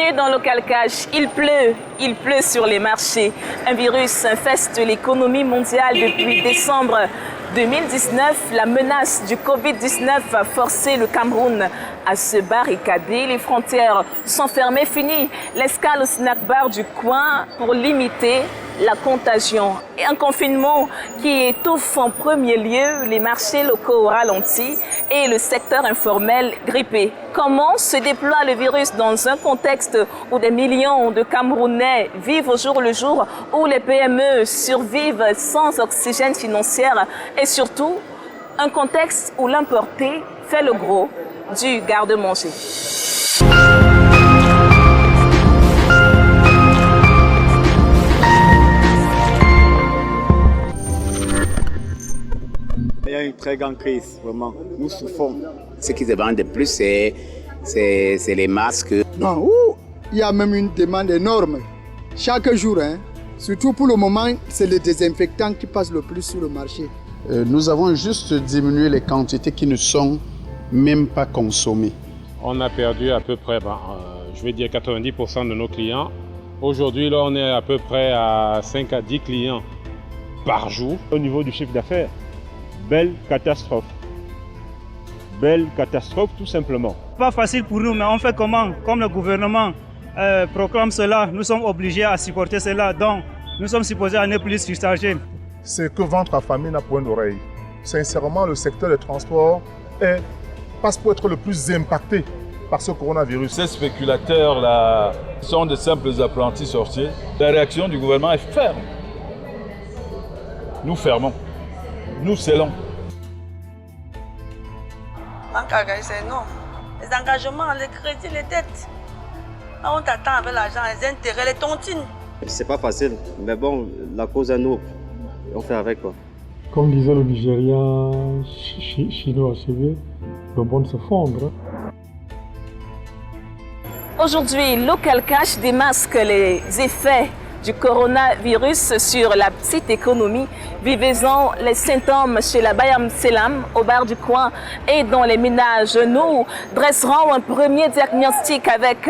Bienvenue dans Local Cash. Il pleut sur les marchés. Un virus infeste l'économie mondiale depuis décembre 2019. La menace du Covid-19 a forcé le Cameroun à se barricader. Les frontières sont fermées. Fini l'escale au snack bar du coin pour limiter la contagion. Et un confinement qui étouffe en premier lieu les marchés locaux au ralenti et le secteur informel grippé. Comment se déploie le virus dans un contexte où des millions de Camerounais vivent au jour le jour, où les PME survivent sans oxygène financier et surtout un contexte où l'importé fait le gros du garde-manger. Il y a une très grande crise, vraiment. Nous souffrons. Ce qui se vend de plus, c'est les masques. Non, il y a même une demande énorme. Chaque jour, surtout pour le moment, c'est les désinfectants qui passent le plus sur le marché. Nous avons juste diminué les quantités qui ne sont même pas consommées. On a perdu à peu près, 90% de nos clients. Aujourd'hui, là, on est à peu près à 5 à 10 clients par jour. Au niveau du chiffre d'affaires, belle catastrophe. Belle catastrophe, tout simplement. Pas facile pour nous, mais on fait comment? Comme le gouvernement proclame cela, nous sommes obligés à supporter cela. Donc, nous sommes supposés à ne plus surcharger. C'est que ventre affamé n'a point d'oreille. Sincèrement, le secteur des transports passe pour être le plus impacté par ce coronavirus. Ces spéculateurs-là sont de simples apprentis sorciers. La réaction du gouvernement est ferme. Nous fermons. Nous scellons. C'est non. Les engagements, les crédits, les dettes. On t'attend avec l'argent, les intérêts, les tontines. C'est pas facile, mais bon, la cause est noble. On fait avec quoi. Comme disait le Nigérian chinois, le monde se fondre. Aujourd'hui, Local Cash démasque les effets du coronavirus sur la petite économie. Vivez-en les symptômes chez la Bayam Selam, au bar du coin et dans les ménages. Nous dresserons un premier diagnostic avec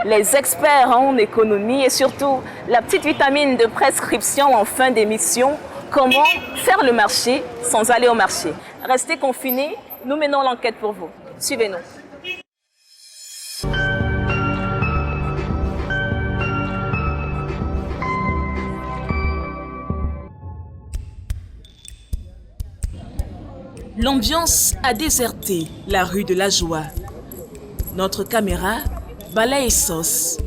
les experts en économie et surtout la petite vitamine de prescription en fin d'émission. Comment faire le marché sans aller au marché? Restez confinés, nous menons l'enquête pour vous. Suivez-nous. L'ambiance a déserté la rue de la Joie. Notre caméra balaye sauce.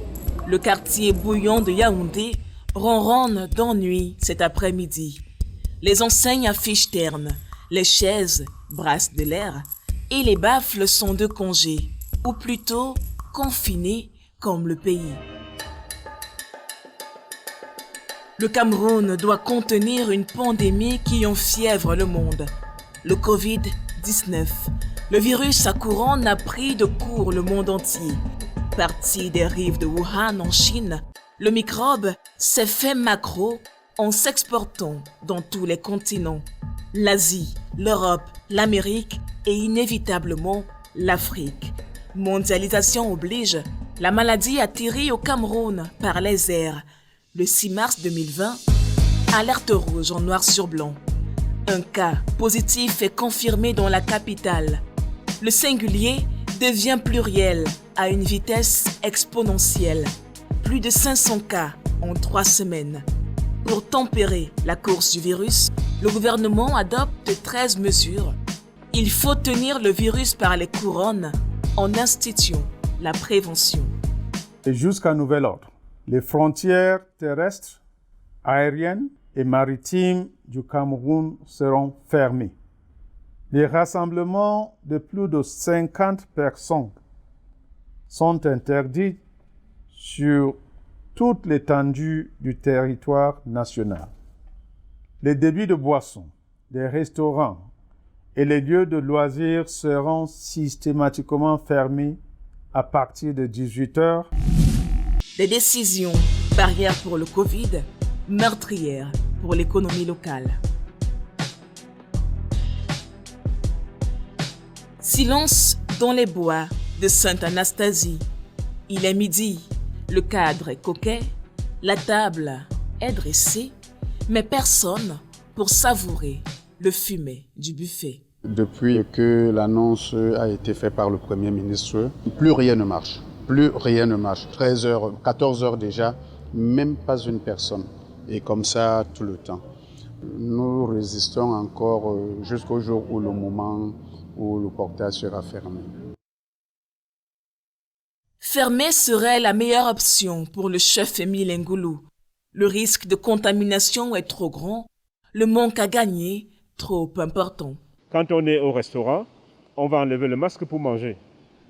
Le quartier bouillant de Yaoundé ronronne d'ennui cet après-midi. Les enseignes affichent ternes, les chaises brassent de l'air et les baffles sont de congé, ou plutôt confinés comme le pays. Le Cameroun doit contenir une pandémie qui enfièvre le monde. Le Covid-19, le virus à couronne a pris de court le monde entier. Parti des rives de Wuhan en Chine, le microbe s'est fait macro en s'exportant dans tous les continents. L'Asie, l'Europe, l'Amérique et inévitablement l'Afrique. Mondialisation oblige, la maladie atterrit au Cameroun par les airs. Le 6 mars 2020, alerte rouge en noir sur blanc. Un cas positif est confirmé dans la capitale. Le singulier devient pluriel à une vitesse exponentielle. Plus de 500 cas en 3 semaines. Pour tempérer la course du virus, le gouvernement adopte 13 mesures. Il faut tenir le virus par les couronnes en instituant la prévention. Et jusqu'à nouvel ordre, les frontières terrestres, aériennes et maritimes du Cameroun seront fermées. Les rassemblements de plus de 50 personnes sont interdits sur toute l'étendue du territoire national. Les débits de boissons, les restaurants et les lieux de loisirs seront systématiquement fermés à partir de 18 h. Des décisions, barrières pour le Covid, meurtrières pour l'économie locale. Silence dans les bois de Sainte-Anastasie. Il est midi. Le cadre est coquet, la table est dressée, mais personne pour savourer le fumet du buffet. Depuis que l'annonce a été faite par le Premier ministre, plus rien ne marche. Plus rien ne marche. 13h, 14h déjà, même pas une personne. Et comme ça, tout le temps. Nous résistons encore jusqu'au jour où le moment où le portail sera fermé. Fermer serait la meilleure option pour le chef Émile Ngoulou. Le risque de contamination est trop grand, le manque à gagner trop important. Quand on est au restaurant, on va enlever le masque pour manger.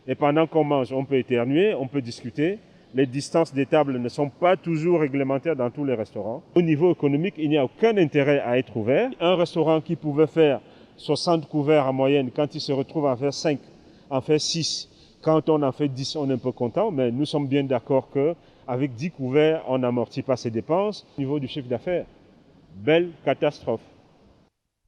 Et pendant qu'on mange, on peut éternuer, on peut discuter. Les distances des tables ne sont pas toujours réglementaires dans tous les restaurants. Au niveau économique, il n'y a aucun intérêt à être ouvert. Un restaurant qui pouvait faire 60 couverts en moyenne, quand il se retrouve à faire 5, en faire 6, quand on en fait 10, on est un peu content, mais nous sommes bien d'accord qu'avec 10 couverts, on n'amortit pas ses dépenses. Au niveau du chiffre d'affaires, belle catastrophe.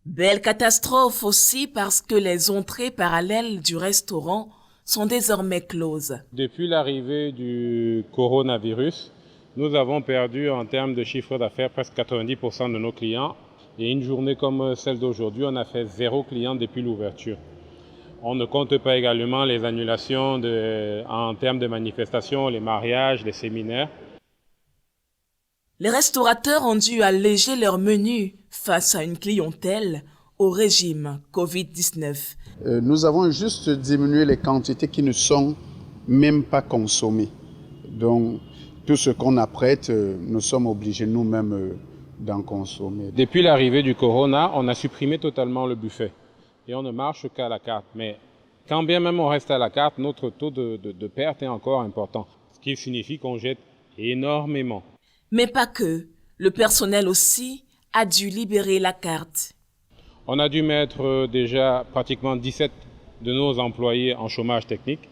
Belle catastrophe aussi parce que les entrées parallèles du restaurant sont désormais closes. Depuis l'arrivée du coronavirus, nous avons perdu en termes de chiffre d'affaires presque 90% de nos clients. Et une journée comme celle d'aujourd'hui, on a fait 0 client depuis l'ouverture. On ne compte pas également les annulations en termes de manifestations, les mariages, les séminaires. Les restaurateurs ont dû alléger leur menu face à une clientèle au régime Covid-19. Nous avons juste diminué les quantités qui ne sont même pas consommées. Donc, tout ce qu'on apprête, nous sommes obligés nous-mêmes d'en consommer. Depuis l'arrivée du corona, on a supprimé totalement le buffet. Et on ne marche qu'à la carte. Mais quand bien même on reste à la carte, notre taux de perte est encore important. Ce qui signifie qu'on jette énormément. Mais pas que. Le personnel aussi a dû libérer la carte. On a dû mettre déjà pratiquement 17 de nos employés en chômage technique.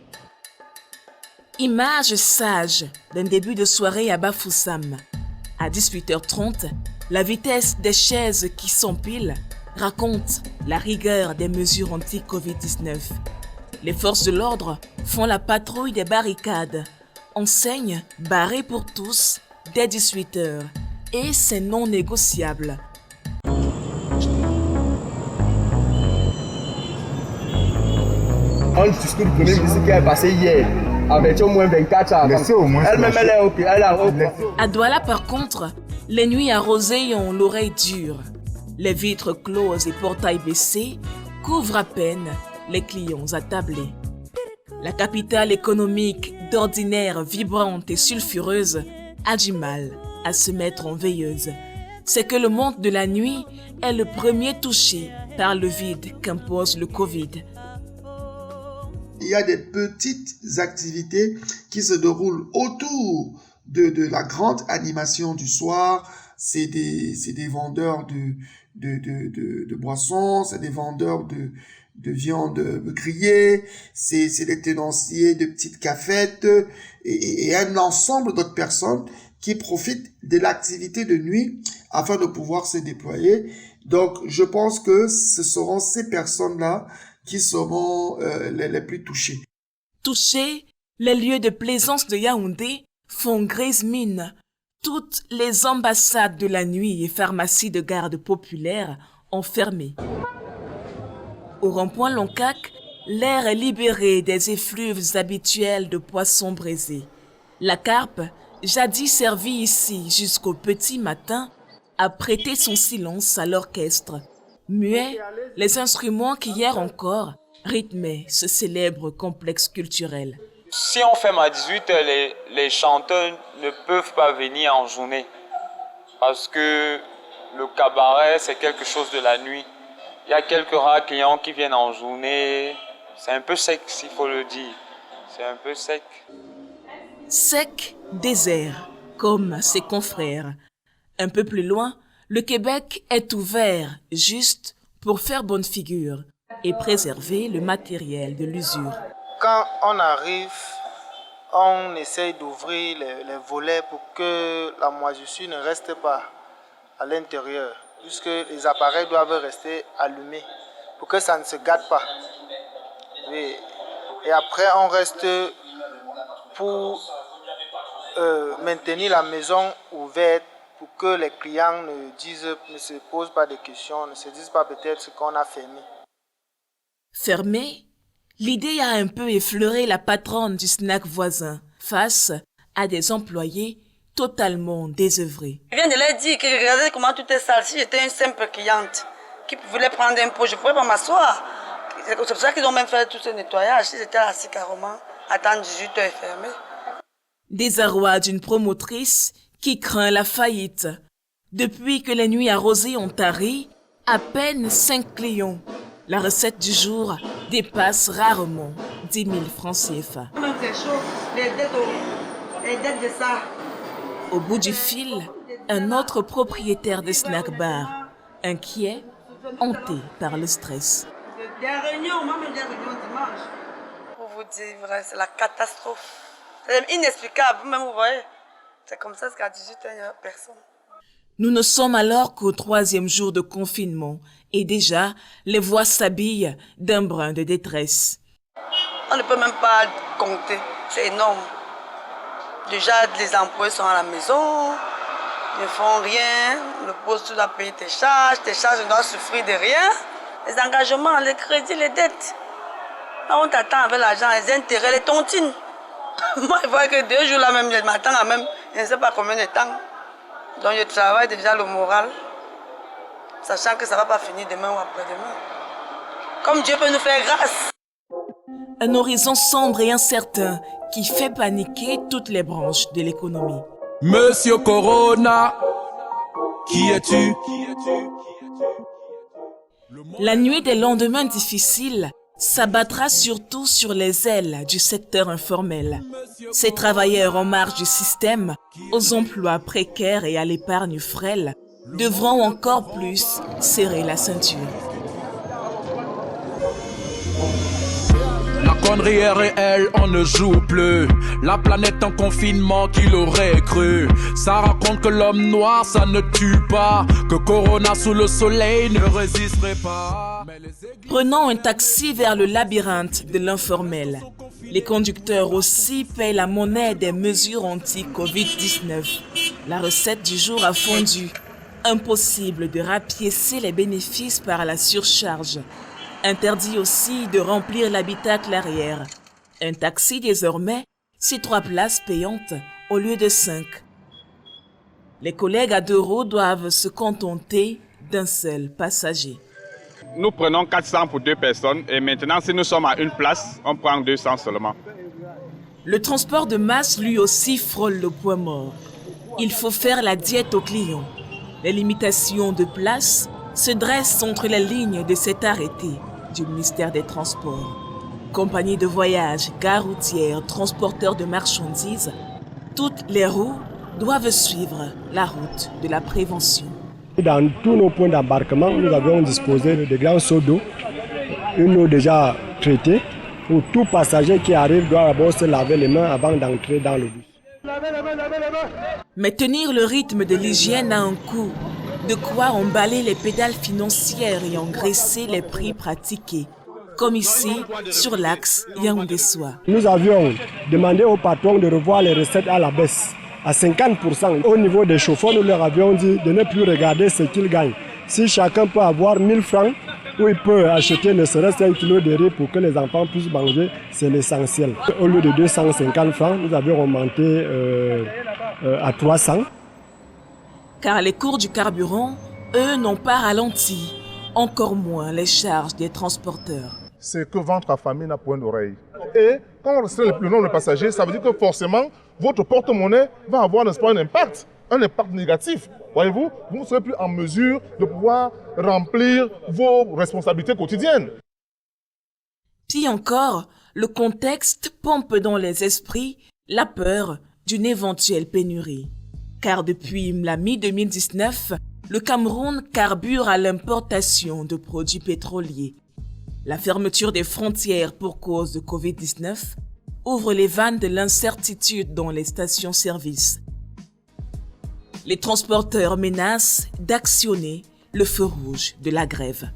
Image sage d'un début de soirée à Bafoussam. À 18h30, la vitesse des chaises qui s'empilent raconte la rigueur des mesures anti-Covid-19. Les forces de l'ordre font la patrouille des barricades. Enseignes barrées pour tous dès 18h. Et c'est non négociable. Un discours du Premier ministre qui est passé hier, avec au moins 24 ans. Elle-même, elle est OK. À Douala, par contre, les nuits arrosées ont l'oreille dure. Les vitres closes et portails baissés couvrent à peine les clients attablés. La capitale économique, d'ordinaire vibrante et sulfureuse, a du mal à se mettre en veilleuse. C'est que le monde de la nuit est le premier touché par le vide qu'impose le Covid. Il y a des petites activités qui se déroulent autour de la grande animation du soir. C'est des vendeurs de boissons, c'est des vendeurs de viande grillée, c'est des tenanciers de petites cafettes et un ensemble d'autres personnes qui profitent de l'activité de nuit afin de pouvoir se déployer. Donc, je pense que ce seront ces personnes-là qui seront les plus touchés. Touchés, les lieux de plaisance de Yaoundé font grise mine. Toutes les ambassades de la nuit et pharmacies de garde populaire ont fermé. Au rond-point Loncac, l'air est libéré des effluves habituels de poissons braisés. La carpe, jadis servie ici jusqu'au petit matin, a prêté son silence à l'orchestre. Muets, les instruments qui hier encore rythmaient ce célèbre complexe culturel. Si on ferme à 18h, les chanteurs ne peuvent pas venir en journée. Parce que le cabaret, c'est quelque chose de la nuit. Il y a quelques rares clients qui viennent en journée. C'est un peu sec, s'il faut le dire. C'est un peu sec. Sec, désert, comme ses confrères. Un peu plus loin, le Québec est ouvert juste pour faire bonne figure et préserver le matériel de l'usure. Quand on arrive, on essaye d'ouvrir les volets pour que la moisissure ne reste pas à l'intérieur, puisque les appareils doivent rester allumés pour que ça ne se gâte pas. Oui. Et après, on reste pour maintenir la maison ouverte pour que les clients ne se posent pas de questions, ne se disent pas peut-être ce qu'on a fermé. Fermé, l'idée a un peu effleuré la patronne du snack voisin face à des employés totalement désœuvrés. Je viens de leur dire que regardez comment tout est sale. Si j'étais une simple cliente qui voulait prendre un pot, je ne pourrais pas m'asseoir. C'est pour ça qu'ils ont même fait tout ce nettoyage. Si j'étais assis carrément, attendre 18 heures et fermé. Désarroi d'une promotrice qui craint la faillite. Depuis que les nuits arrosées ont tari, à peine 5 clients. La recette du jour dépasse rarement 10 000 francs CFA. Même c'est chaud, les dettes de ça. Au bout du fil, un autre propriétaire de snack bar, inquiet, hanté par le stress. Des réunions, même des réunions dimanche. Pour vous dire vrai, c'est la catastrophe. C'est inexplicable, même vous voyez. C'est comme ça, qu'à 18 ans, il n'y a personne. Nous ne sommes alors qu'au 3e jour de confinement et déjà, les voix s'habillent d'un brin de détresse. On ne peut même pas compter, c'est énorme. Déjà, les employés sont à la maison, ils ne font rien, le poste, tu dois payer tes charges ne doivent souffrir de rien. Les engagements, les crédits, les dettes. Là, on t'attend avec l'argent, les intérêts, les tontines. Moi, je vois que 2 jours là même, je m'attends à même, je ne sais pas combien de temps. Donc, je travaille déjà le moral, sachant que ça ne va pas finir demain ou après-demain. Comme Dieu peut nous faire grâce. Un horizon sombre et incertain qui fait paniquer toutes les branches de l'économie. Monsieur Corona, qui es-tu? La nuit des lendemains difficiles s'abattra surtout sur les ailes du secteur informel. Ces travailleurs en marge du système, aux emplois précaires et à l'épargne frêle, devront encore plus serrer la ceinture. La connerie est réelle, on ne joue plus. La planète en confinement, qui l'aurait cru? Ça raconte que l'homme noir, ça ne tue pas. Que Corona sous le soleil ne résisterait pas. Prenons un taxi vers le labyrinthe de l'informel. Les conducteurs aussi paient la monnaie des mesures anti-Covid-19. La recette du jour a fondu. Impossible de rapiécer les bénéfices par la surcharge. Interdit aussi de remplir l'habitacle arrière. Un taxi désormais, c'est 3 places payantes au lieu de 5. Les collègues à 2 roues doivent se contenter d'un seul passager. Nous prenons 400 pour 2 personnes et maintenant si nous sommes à 1 place, on prend 200 seulement. Le transport de masse lui aussi frôle le point mort. Il faut faire la diète aux clients. Les limitations de place se dressent entre les lignes de cet arrêté du ministère des Transports. Compagnie de voyage, gare routière, transporteurs de marchandises, toutes les roues doivent suivre la route de la prévention. Dans tous nos points d'embarquement, nous avons disposé de grands seaux d'eau, une eau déjà traitée, où tout passager qui arrive doit d'abord se laver les mains avant d'entrer dans le bus. Mais tenir le rythme de l'hygiène a un coût. De quoi emballer les pédales financières et engraisser les prix pratiqués, comme ici sur l'axe Yaoundé-Soie. Nous avions demandé aux patrons de revoir les recettes à la baisse, à 50%. Au niveau des chauffeurs, nous leur avions dit de ne plus regarder ce qu'ils gagnent. Si chacun peut avoir 1000 francs, ou il peut acheter ne serait-ce qu'un kilo de riz pour que les enfants puissent manger, c'est l'essentiel. Au lieu de 250 francs, nous avions augmenté à 300. Car les cours du carburant, eux, n'ont pas ralenti, encore moins les charges des transporteurs. C'est que ventre à famille n'a point d'oreille. Et quand on restreint le nombre de passagers, ça veut dire que forcément, votre porte-monnaie va avoir un impact négatif. Voyez-vous, vous ne serez plus en mesure de pouvoir remplir vos responsabilités quotidiennes. Puis encore, le contexte pompe dans les esprits la peur d'une éventuelle pénurie. Car depuis la mi-2019, le Cameroun carbure à l'importation de produits pétroliers. La fermeture des frontières pour cause de Covid-19 ouvre les vannes de l'incertitude dans les stations-service. Les transporteurs menacent d'actionner le feu rouge de la grève.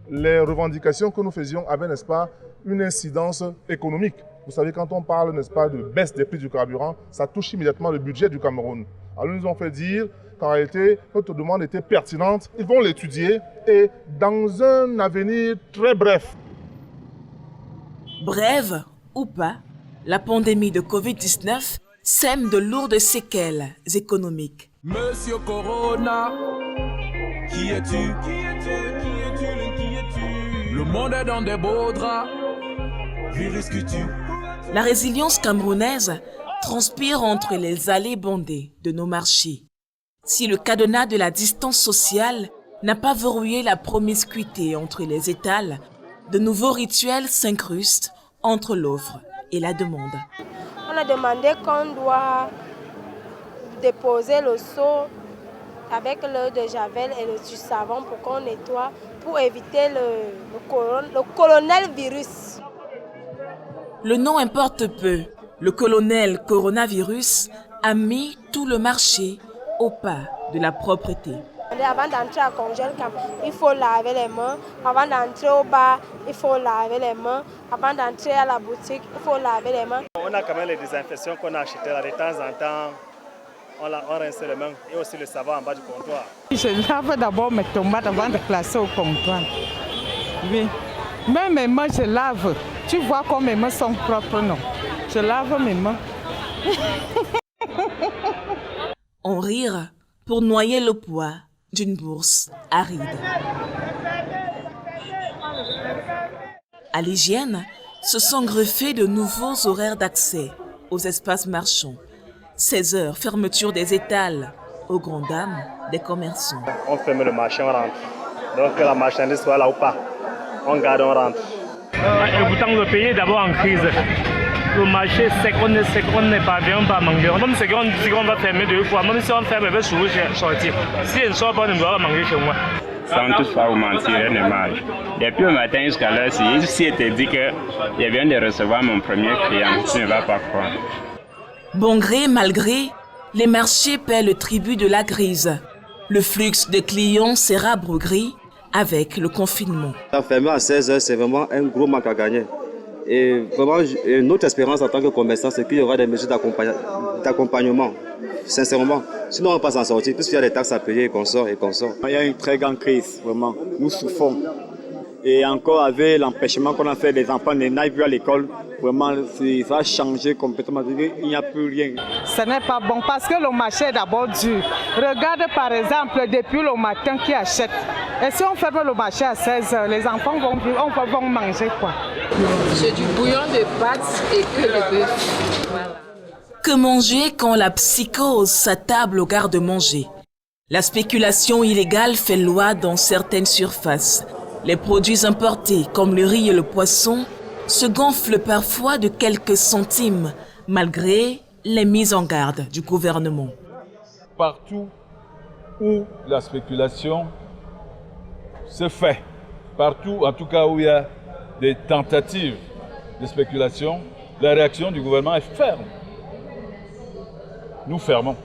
Les revendications que nous faisions avaient, n'est-ce pas, une incidence économique. Vous savez, quand on parle, n'est-ce pas, de baisse des prix du carburant, ça touche immédiatement le budget du Cameroun. Alors, ils nous ont fait dire qu'en réalité, notre demande était pertinente. Ils vont l'étudier et dans un avenir très bref. Brève ou pas, la pandémie de Covid-19 sème de lourdes séquelles économiques. Monsieur Corona, qui es-tu? Qui es-tu? Le monde est dans des beaux draps. Virus que tu. La résilience camerounaise transpire entre les allées bondées de nos marchés. Si le cadenas de la distance sociale n'a pas verrouillé la promiscuité entre les étals, de nouveaux rituels s'incrustent entre l'offre et la demande. On a demandé qu'on doit déposer le seau avec l'eau de javel et du savon pour qu'on nettoie, pour éviter le colonel virus. Le nom importe peu. Le colonel coronavirus a mis tout le marché au pas de la propreté. Avant d'entrer à Congel-Camp, il faut laver les mains. Avant d'entrer au bar, il faut laver les mains. Avant d'entrer à la boutique, il faut laver les mains. On a quand même les désinfections qu'on a achetées là. De temps en temps, on rince les mains et aussi le savon en bas du comptoir. Je lave d'abord mes tomates avant de classer au comptoir. Oui. Même mes mains, je lave. Tu vois comme mes mains sont propres, non? Je lave mes mains. En rire pour noyer le poids d'une bourse aride. À l'hygiène, se sont greffés de nouveaux horaires d'accès aux espaces marchands. 16 heures, fermeture des étals, aux grandes dames des commerçants. On ferme le marché, on rentre. Donc que la marchandise soit là ou pas, on garde, on rentre. Et pourtant, le pays est d'abord en crise. Le marché, c'est qu'on ne parvient pas à manger. Même si on va fermer 2 fois, même si on ferme, je vais sortir. Si je ne sors pas, on ne doit pas manger chez moi. Sans toutefois vous mentir, elle ne mange. Depuis le matin jusqu'à l'heure, si elle te dit qu'elle vient de recevoir mon premier client, tu ne vas pas croire. Bon gré, mal gré, les marchés paient le tribut de la crise. Le flux de clients s'est rabougri avec le confinement. Fermer à 16 heures, c'est vraiment un gros manque à gagner. Et vraiment, notre espérance en tant que commerçant, c'est qu'il y aura des mesures d'accompagnement, sincèrement. Sinon, on ne va pas s'en sortir, puisqu'il y a des taxes à payer et qu'on sort et qu'on sort. Il y a une très grande crise, vraiment. Nous souffrons. Et encore avec l'empêchement qu'on a fait, les enfants n'aillent plus à l'école, vraiment, ça a changé complètement. Il n'y a plus rien. Ce n'est pas bon parce que le marché est d'abord dur. Regarde par exemple, depuis le matin qui achète. Et si on ferme le marché à 16 heures, les enfants vont manger quoi? C'est du bouillon de pâtes et que le bœuf. Voilà. Que manger quand la psychose s'attable au garde-manger? La spéculation illégale fait loi dans certaines surfaces. Les produits importés, comme le riz et le poisson, se gonflent parfois de quelques centimes, malgré les mises en garde du gouvernement. Partout où la spéculation se fait, partout en tout cas où il y a des tentatives de spéculation, la réaction du gouvernement est ferme. Nous fermons,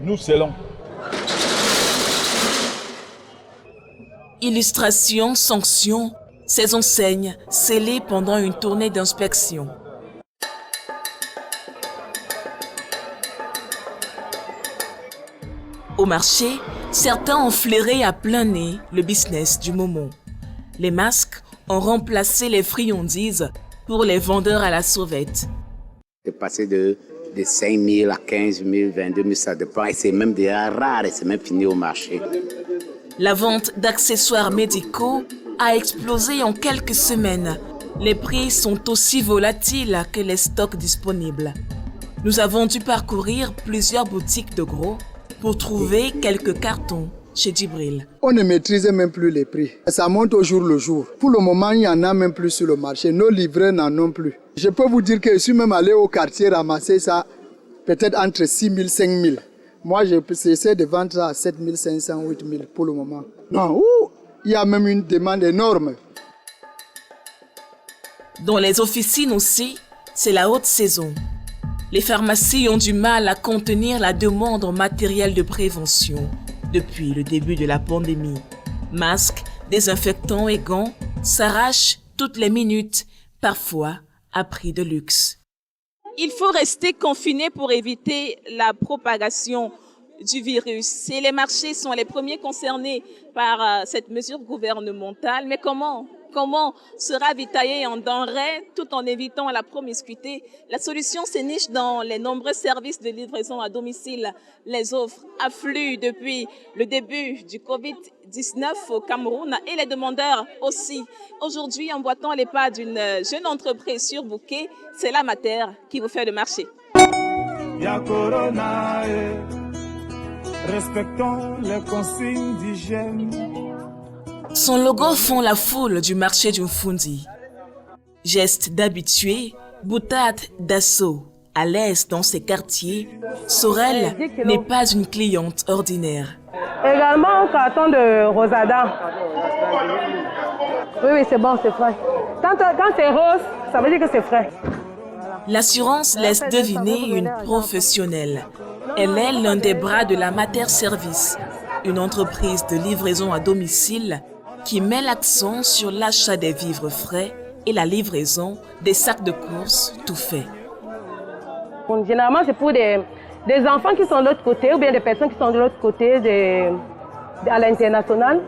nous scellons. Illustration, sanction, ces enseignes scellées pendant une tournée d'inspection. Au marché, certains ont flairé à plein nez le business du moment. Les masques ont remplacé les friandises pour les vendeurs à la sauvette. C'est passé de 5 000 à 15 000, 22 000, ça dépend. Et c'est même déjà rare et c'est même fini au marché. La vente d'accessoires médicaux a explosé en quelques semaines. Les prix sont aussi volatiles que les stocks disponibles. Nous avons dû parcourir plusieurs boutiques de gros pour trouver quelques cartons chez Djibril. On ne maîtrise même plus les prix. Ça monte au jour le jour. Pour le moment, il n'y en a même plus sur le marché. Nos livreurs n'en ont plus. Je peux vous dire que je suis même allé au quartier ramasser ça, peut-être entre 6 000 et 5 000. Moi, j'essaie de vendre ça à 7 500, 8 000 pour le moment. Non, il y a même une demande énorme. Dans les officines aussi, c'est la haute saison. Les pharmacies ont du mal à contenir la demande en matériel de prévention depuis le début de la pandémie. Masques, désinfectants et gants s'arrachent toutes les minutes, parfois à prix de luxe. Il faut rester confiné pour éviter la propagation du virus. Et les marchés sont les premiers concernés par cette mesure gouvernementale. Mais comment se ravitailler en denrées tout en évitant la promiscuité? La solution se niche dans les nombreux services de livraison à domicile. Les offres affluent depuis le début du Covid-19 au Cameroun et les demandeurs aussi. Aujourd'hui, en boitant les pas d'une jeune entreprise surbookée, c'est la Mater qui vous fait le marché. Respectons les consignes d'hygiène. Son logo fond la foule du marché du Mfundi. Geste d'habitué, boutade d'assaut. À l'aise dans ses quartiers, Sorel n'est pas une cliente ordinaire. Également un carton de Rosada. Oui, c'est bon, c'est frais. Quand c'est rose, ça veut dire que c'est frais. L'assurance laisse deviner une professionnelle. Elle est l'un des bras de la Mater Service, une entreprise de livraison à domicile qui met l'accent sur l'achat des vivres frais et la livraison des sacs de courses tout faits. Généralement, c'est pour des enfants qui sont de l'autre côté ou bien des personnes qui sont de l'autre côté à l'international,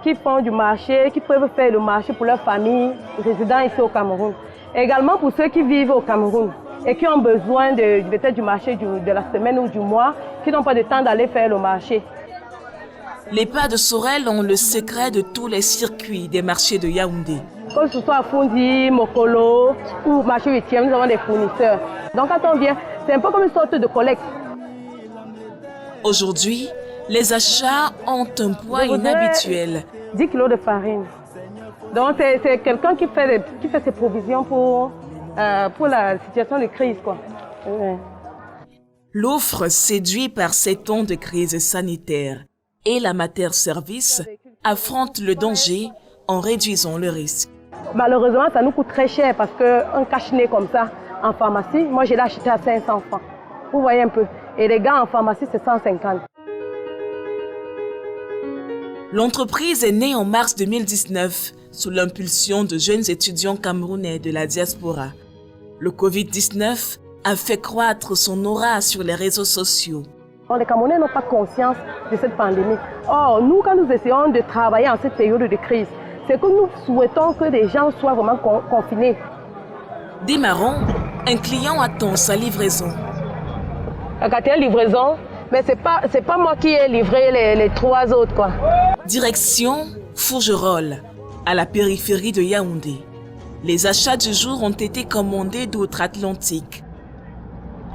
qui font du marché, qui peuvent faire le marché pour leur famille résidant ici au Cameroun. Également pour ceux qui vivent au Cameroun et qui ont besoin peut-être du marché de la semaine ou du mois, qui n'ont pas de temps d'aller faire le marché. Les pas de Sorel ont le secret de tous les circuits des marchés de Yaoundé. Que ce soit à Fundi, Mokolo ou marché 8e, nous avons des fournisseurs. Donc quand on vient, c'est un peu comme une sorte de collecte. Aujourd'hui, les achats ont un poids inhabituel. 10 kilos de farine. Donc c'est quelqu'un qui fait ses provisions pour la situation de crise, quoi. Ouais. L'offre séduit par ces temps de crise sanitaire et la Mater Service affronte le danger en réduisant le risque. Malheureusement, ça nous coûte très cher parce qu'un cache-nez comme ça en pharmacie, moi je l'ai acheté à 500 francs. Vous voyez un peu. Et les gars en pharmacie, c'est 150. L'entreprise est née en mars 2019 sous l'impulsion de jeunes étudiants camerounais de la diaspora. Le Covid-19 a fait croître son aura sur les réseaux sociaux. Les Camerounais n'ont pas conscience de cette pandémie. Or, nous, quand nous essayons de travailler en cette période de crise, c'est que nous souhaitons que les gens soient vraiment confinés. Démarrons, un client attend sa livraison. Quand il y a une livraison, mais c'est pas moi qui ai livré les trois autres, quoi. Direction Fougerolles, à la périphérie de Yaoundé. Les achats du jour ont été commandés d'outre-Atlantique.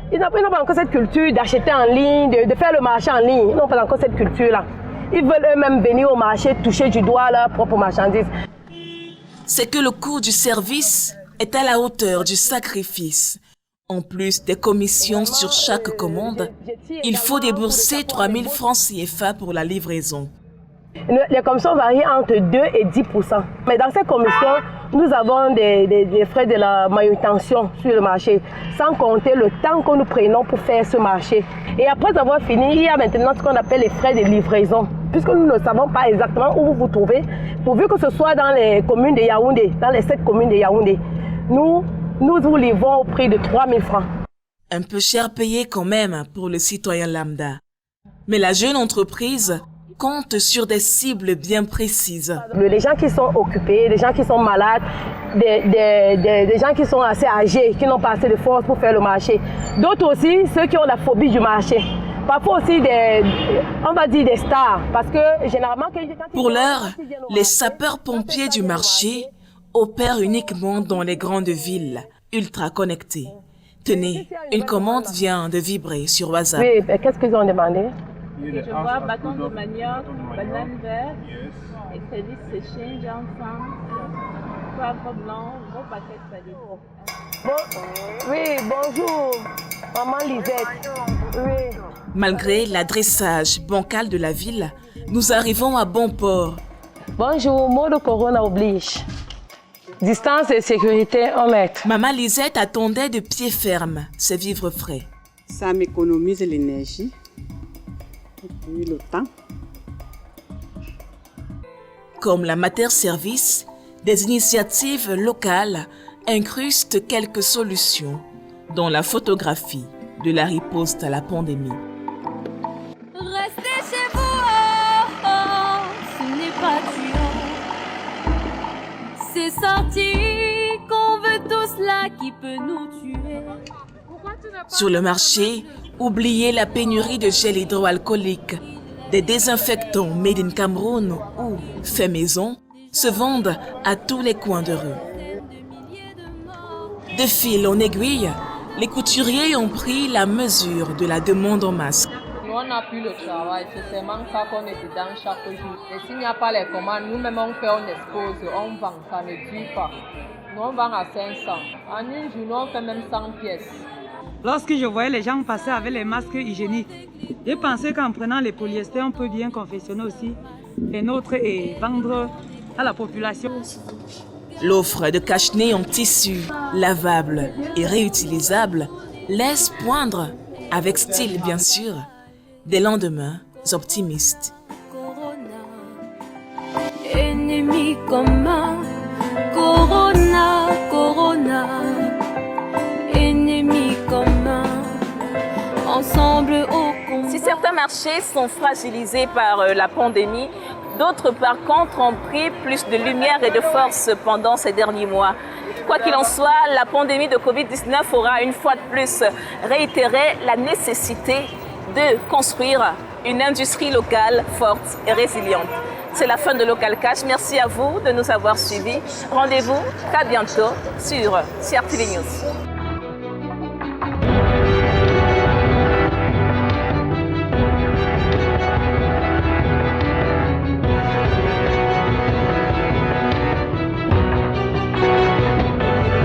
Ils n'ont pas encore cette culture d'acheter en ligne, de faire le marché en ligne. Ils n'ont pas encore cette culture-là. Ils veulent eux-mêmes venir au marché, toucher du doigt leurs propres marchandises. C'est que le coût du service est à la hauteur du sacrifice. En plus des commissions sur chaque commande, il faut débourser 3 000 francs CFA pour la livraison. Les commissions varient entre 2 et 10%. Mais dans ces commissions, nous avons des frais de la manutention sur le marché, sans compter le temps que nous prenons pour faire ce marché. Et après avoir fini, il y a maintenant ce qu'on appelle les frais de livraison. Puisque nous ne savons pas exactement où vous vous trouvez, pourvu que ce soit dans les communes de Yaoundé, dans les 7 communes de Yaoundé, nous vous livrons au prix de 3 000 francs. Un peu cher payé quand même pour le citoyen lambda. Mais la jeune entreprise compte sur des cibles bien précises. Les gens qui sont occupés, les gens qui sont malades, des gens qui sont assez âgés, qui n'ont pas assez de force pour faire le marché. D'autres aussi, ceux qui ont la phobie du marché. Parfois aussi on va dire des stars, parce que généralement... Pour l'heure, les sapeurs-pompiers du marché opèrent uniquement dans les grandes villes, ultra connectées. Tenez, une commande vient de vibrer sur WhatsApp. Oui, qu'est-ce qu'ils ont demandé? Je vois bâton de manioc, banane verte, et crédit séché, ensemble, poivre blanc, gros paquet salé. Oui, bonjour, maman Lisette. Oui. Malgré l'adressage bancal de la ville, nous arrivons à bon port. Bonjour, mode corona oblige. Distance et sécurité 1 mètre. Maman Lisette attendait de pied ferme ses vivres frais. Ça m'économise l'énergie. Et le temps. Comme la Mater Service, des initiatives locales incruste quelques solutions, dont la photographie de la riposte à la pandémie. Restez chez vous, ce n'est pas tuant. C'est sorti qu'on veut tous là qui peut nous tuer. Sur le marché, oubliez la pénurie de gel hydroalcoolique. Des désinfectants made in Cameroun ou fait maison se vendent à tous les coins de rue. De fil en aiguille, les couturiers ont pris la mesure de la demande en masques. Nous, on n'a plus le travail, c'est seulement ça qu'on est dedans chaque jour. Et s'il n'y a pas les commandes, nous-mêmes on fait, on expose, on vend, ça ne dure pas. Nous, on vend à 500. En une journée, on fait même 100 pièces. Lorsque je voyais les gens passer avec les masques hygiéniques, j'ai pensé qu'en prenant les polyesters, on peut bien confectionner aussi les nôtres et vendre à la population. L'offre de cache-nez en tissu, lavable et réutilisable, laisse poindre, avec style bien sûr, des lendemains optimistes. Ennemi commun, Corona, Corona. Ennemi commun, ensemble au combat. Si certains marchés sont fragilisés par la pandémie, d'autres par contre ont pris plus de lumière et de force pendant ces derniers mois. Quoi qu'il en soit, la pandémie de Covid-19 aura une fois de plus réitéré la nécessité de construire une industrie locale forte et résiliente. C'est la fin de Local Cash. Merci à vous de nous avoir suivis. Rendez-vous très bientôt sur CRTV News.